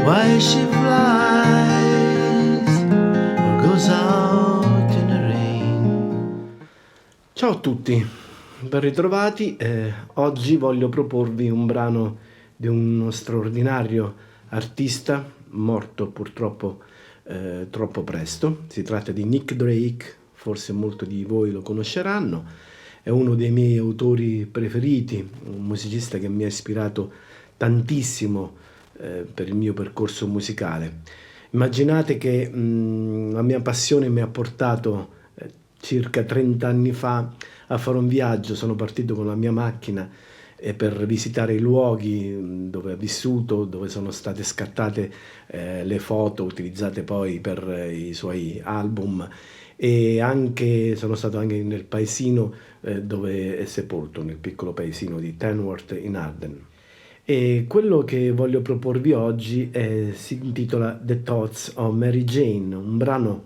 Why she flies or goes out in the rain. Ciao a tutti, ben ritrovati. Oggi voglio proporvi un brano di uno straordinario artista morto purtroppo troppo presto. Si tratta di Nick Drake, forse molti di voi lo conosceranno. È uno dei miei autori preferiti, un musicista che mi ha ispirato tantissimo per il mio percorso musicale. Immaginate che la mia passione mi ha portato circa 30 anni fa a fare un viaggio. Sono partito con la mia macchina per visitare i luoghi dove ho vissuto, dove sono state scattate le foto utilizzate poi per i suoi album, e anche sono stato anche nel paesino dove è sepolto, nel piccolo paesino di Tamworth in Arden. E quello che voglio proporvi oggi si intitola The Thoughts of Mary Jane, un brano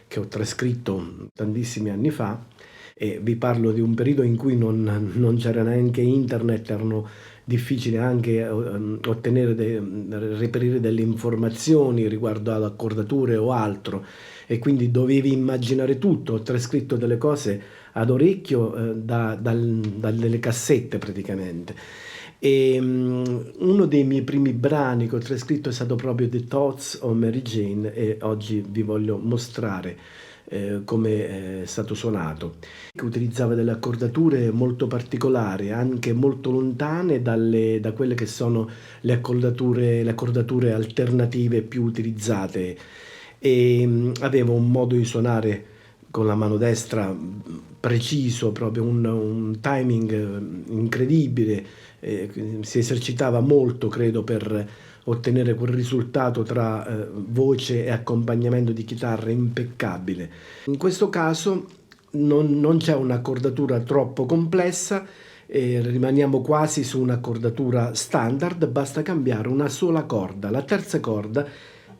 che ho trascritto tantissimi anni fa, e vi parlo di un periodo in cui non c'era neanche internet, erano difficili anche reperire delle informazioni riguardo ad accordature o altro, e quindi dovevi immaginare tutto. Ho trascritto delle cose ad orecchio dalle cassette praticamente. E uno dei miei primi brani che ho trascritto è stato proprio The Thoughts of Mary Jane, e oggi vi voglio mostrare come è stato suonato. Che utilizzava delle accordature molto particolari, anche molto lontane da quelle che sono le accordature alternative più utilizzate, e aveva un modo di suonare con la mano destra preciso, proprio un timing incredibile. Si esercitava molto, credo, per ottenere quel risultato tra voce e accompagnamento di chitarra impeccabile. In questo caso non c'è un'accordatura troppo complessa, rimaniamo quasi su un'accordatura standard, basta cambiare una sola corda. La terza corda,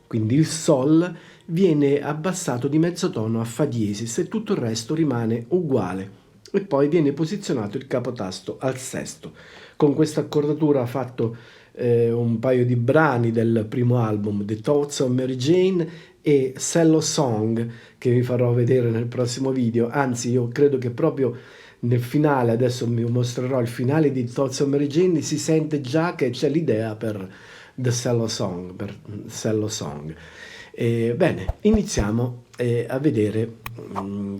quindi il Sol, viene abbassato di mezzo tono a Fa diesis e tutto il resto rimane uguale, e poi viene posizionato il capotasto al sesto. Con questa accordatura ha fatto un paio di brani del primo album, The Thoughts of Mary Jane e Cello Song, che vi farò vedere nel prossimo video. Anzi, io credo che proprio nel finale, adesso vi mostrerò il finale di Thoughts of Mary Jane, si sente già che c'è l'idea per The Cello Song, per Cello Song. Bene, iniziamo a vedere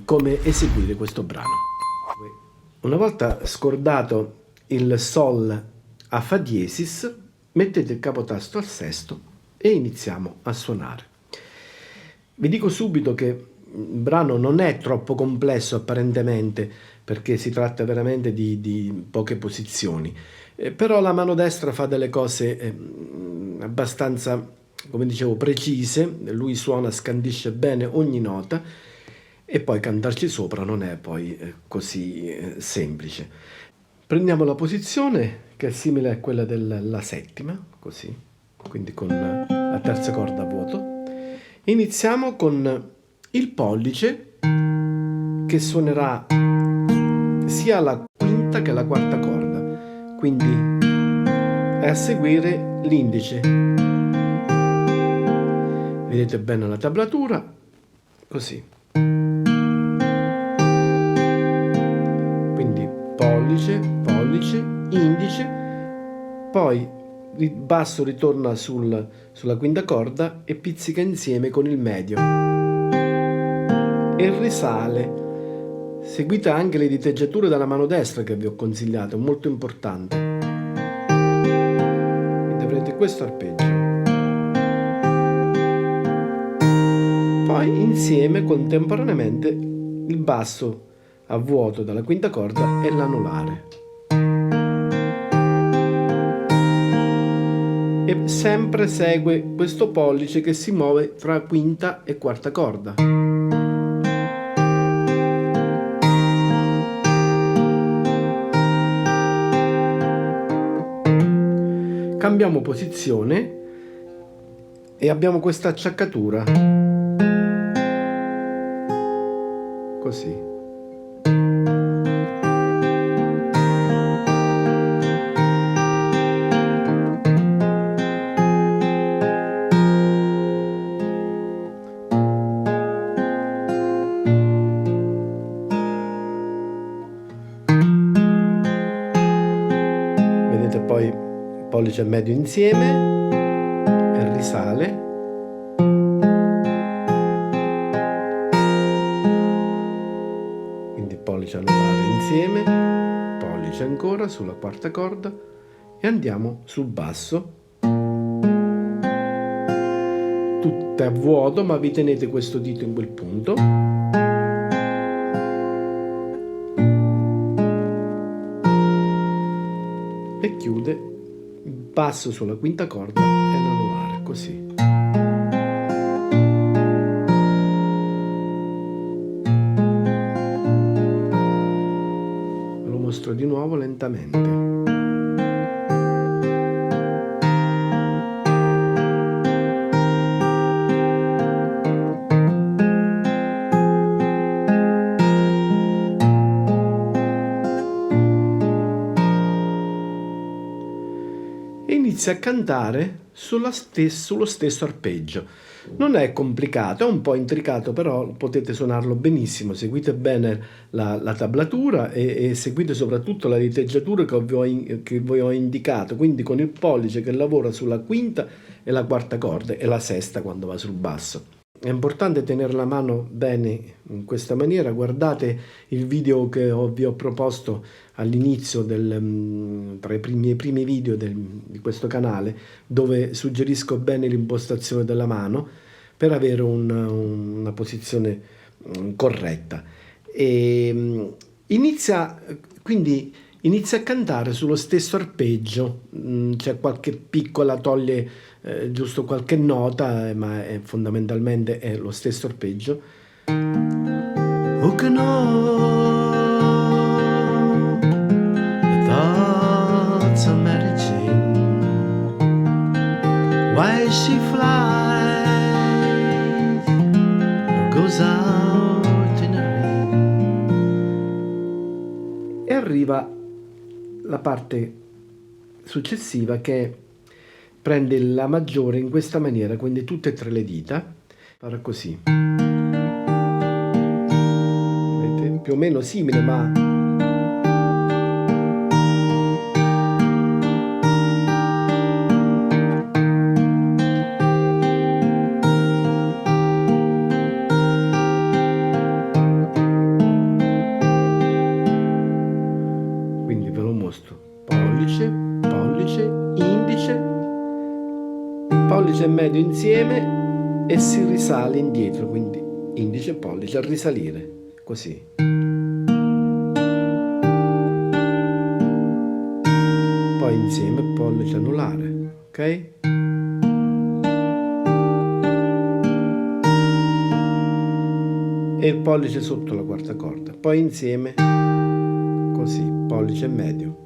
come eseguire questo brano. Una volta scordato il Sol a Fa diesis, mettete il capotasto al sesto e iniziamo a suonare. Vi dico subito che il brano non è troppo complesso apparentemente, perché si tratta veramente di poche posizioni, però la mano destra fa delle cose abbastanza, come dicevo, precise. Lui suona, scandisce bene ogni nota, e poi cantarci sopra non è poi così semplice. Prendiamo la posizione che è simile a quella della settima, così, quindi con la terza corda a vuoto. Iniziamo con il pollice, che suonerà sia la quinta che la quarta corda, quindi è a seguire l'indice. Vedete bene la tablatura, così. Quindi pollice, pollice, indice, poi il basso ritorna sulla quinta corda e pizzica insieme con il medio e risale. Seguite anche le diteggiature dalla mano destra che vi ho consigliato, molto importante. Quindi avrete questo arpeggio. Poi insieme contemporaneamente il basso a vuoto dalla quinta corda e l'anulare. E sempre segue questo pollice che si muove tra quinta e quarta corda. Cambiamo posizione e abbiamo questa acciaccatura, così. pollice e medio insieme e risale, quindi pollice anulare insieme, pollice ancora sulla quarta corda e andiamo sul basso, tutte a vuoto, ma vi tenete questo dito in quel punto e chiude il basso sulla quinta corda e l'anulare, così. Ve lo mostro di nuovo lentamente. Inizia a cantare sullo stesso arpeggio. Non è complicato, è un po' intricato, però potete suonarlo benissimo. Seguite bene la tablatura e seguite soprattutto la diteggiatura che vi ho indicato, quindi con il pollice che lavora sulla quinta e la quarta corda e la sesta quando va sul basso. È importante tenere la mano bene in questa maniera. Guardate il video che vi ho proposto all'inizio tra i primi video di questo canale, dove suggerisco bene l'impostazione della mano per avere una posizione corretta. Inizia a cantare sullo stesso arpeggio, c'è qualche piccola, toglie giusto qualche nota, ma fondamentalmente è lo stesso arpeggio. Who can know the thoughts of Mary Jane, why she flies or goes out in a rain. E arriva la parte successiva che prende la maggiore in questa maniera, quindi tutte e tre le dita, farà così. Vedete? Più o meno simile, ma quindi ve lo mostro. Pollice, pollice, indice, pollice e medio insieme e si risale indietro, quindi indice e pollice a risalire, così. Poi insieme pollice anulare, ok? E il pollice sotto la quarta corda, poi insieme così, pollice e medio.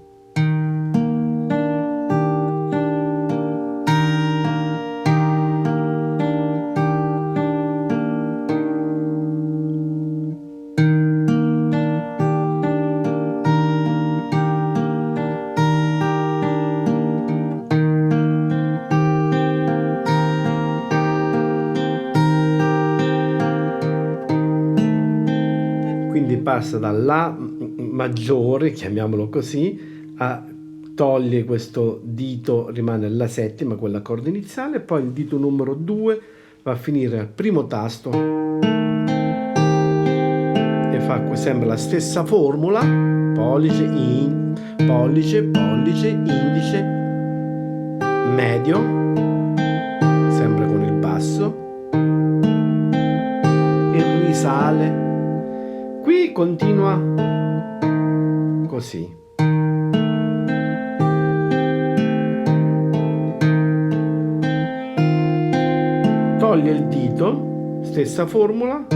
Quindi passa da La maggiore, chiamiamolo così, a toglie questo dito, rimane la settima, quella corda iniziale, poi il dito numero 2 va a finire al primo tasto e fa sempre la stessa formula, pollice, pollice, pollice, indice, medio, sempre con il basso, e risale. Qui continua così. Toglie il dito, stessa formula.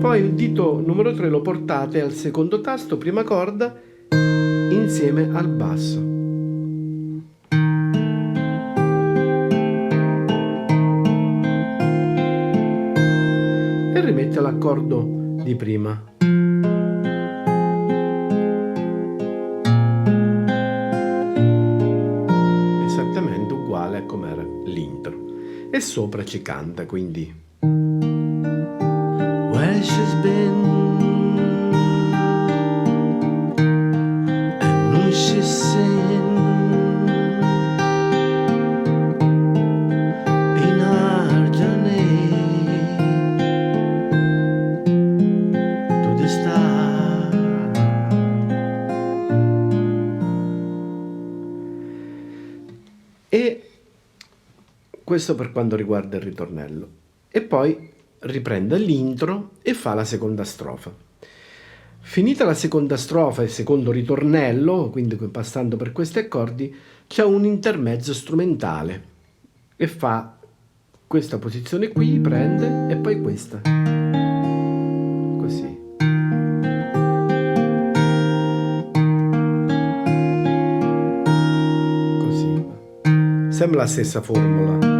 Poi il dito numero 3 lo portate al secondo tasto, prima corda, insieme al basso. E rimette l'accordo di prima. Esattamente uguale a come era l'intro. E sopra ci canta, quindi Where she's been Questo per quanto riguarda il ritornello. E poi riprende l'intro e fa la seconda strofa. Finita la seconda strofa e il secondo ritornello, quindi passando per questi accordi, c'è un intermezzo strumentale e fa questa posizione qui, prende e poi questa. Così. Così. Sempre la stessa formula.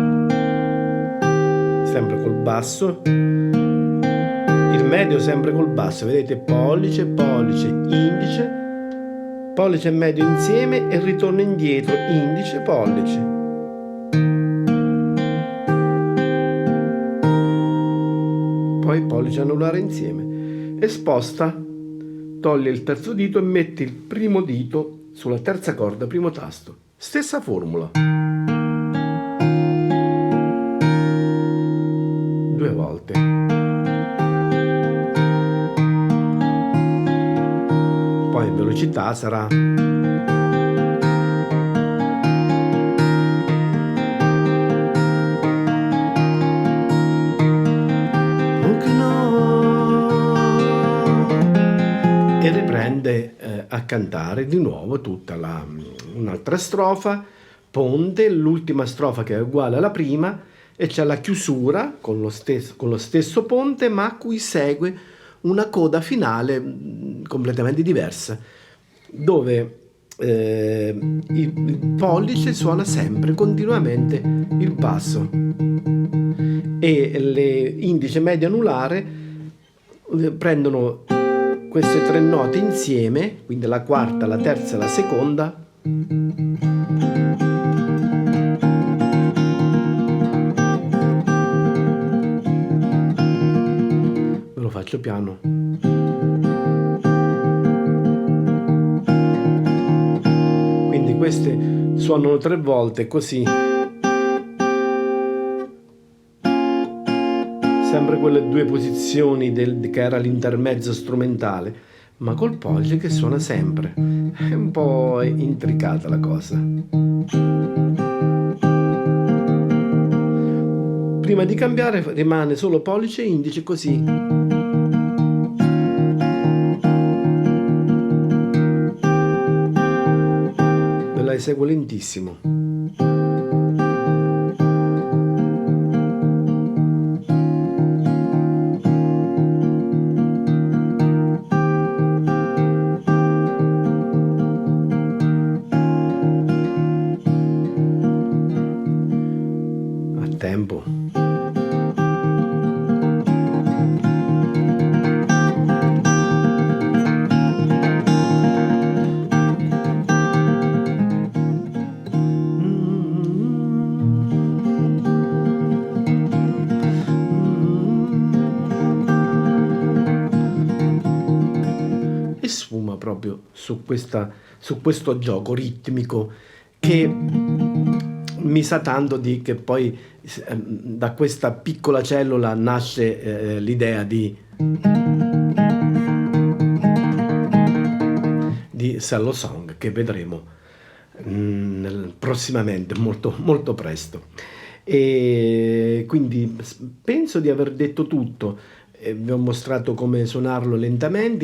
Sempre col basso. Il medio sempre col basso, vedete? Pollice, pollice, indice, pollice e medio insieme e ritorno indietro, indice, pollice. Poi pollice anulare insieme. E sposta, toglie il terzo dito e metti il primo dito sulla terza corda, primo tasto. Stessa formula. 2 volte. Poi in velocità sarà e riprende a cantare di nuovo tutta un'altra strofa, ponte, l'ultima strofa che è uguale alla prima e c'è la chiusura con lo stesso ponte ma a cui segue una coda finale completamente diversa, dove il pollice suona sempre, continuamente il basso e le indice medio anulare prendono queste 3 note insieme, quindi la quarta, la terza e la seconda, ve lo faccio piano. Quindi queste suonano 3 volte così, sempre quelle 2 posizioni che era l'intermezzo strumentale, ma col pollice che suona sempre. È un po' intricata la cosa. Prima di cambiare rimane solo pollice e indice così. Ve la eseguo lentissimo. Tempo. E sfuma proprio su questo gioco ritmico che mi sa tanto di che poi da questa piccola cellula nasce l'idea di Cello Song, che vedremo prossimamente, molto, molto presto. E quindi penso di aver detto tutto, vi ho mostrato come suonarlo lentamente.